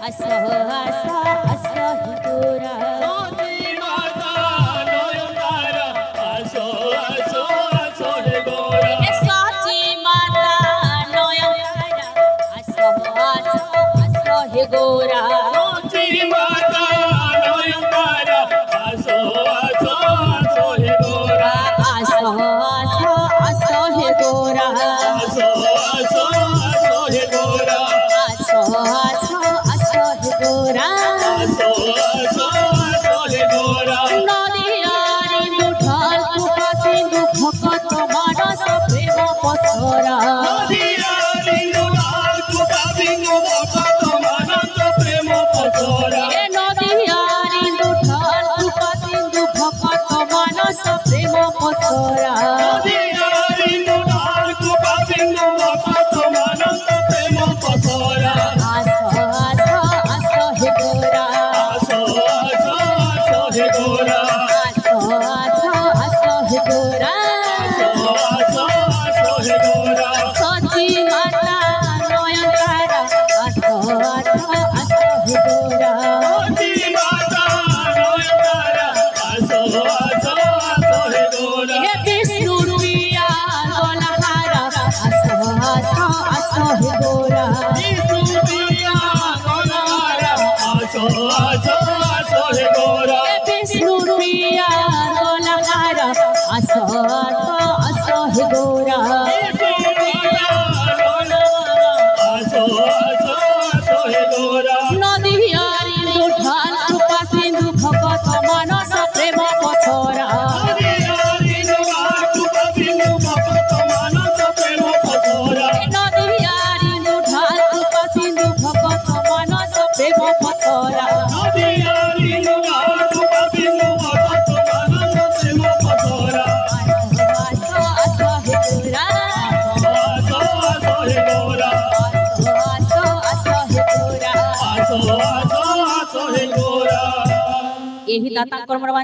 আসো আসো আসো হে গোরা সচি মাতা নয়নতারা আসো আসো আসো হে গোরা আসো আসো আসো হে গোরা আসো আসো আসো হে গোরা নদিয়ারি মুঠল কুপা সিন্ধু ভকত মানস প্রেম পথরা নদিয়ারি মুঠল কুপা সিন্ধু ভকত মানস প্রেম পথরা আসো আসো আসো হে গোরা আসো আসো আসো হে গোরা সচি মাতা নয়নতারা আসো আসো আসো হে গোরা হে বিষ্ণু রূপিয়া গলাহারা আসো আসো আসো হে গোরা হে বিষ্ণু রূপিয়া গলাহারা আসো আসো আসো হে গোরা নদিয়ারি মুঠল কুপা সিন্ধু ভকত মানস প্রেম পথরা নদিয়ারি মুঠল কুপা সিন্ধু ভকত মানস প্রেম পথরা আসো আসো হে গোরা আসো আসো হে গোরা एही दाता कर्मरवा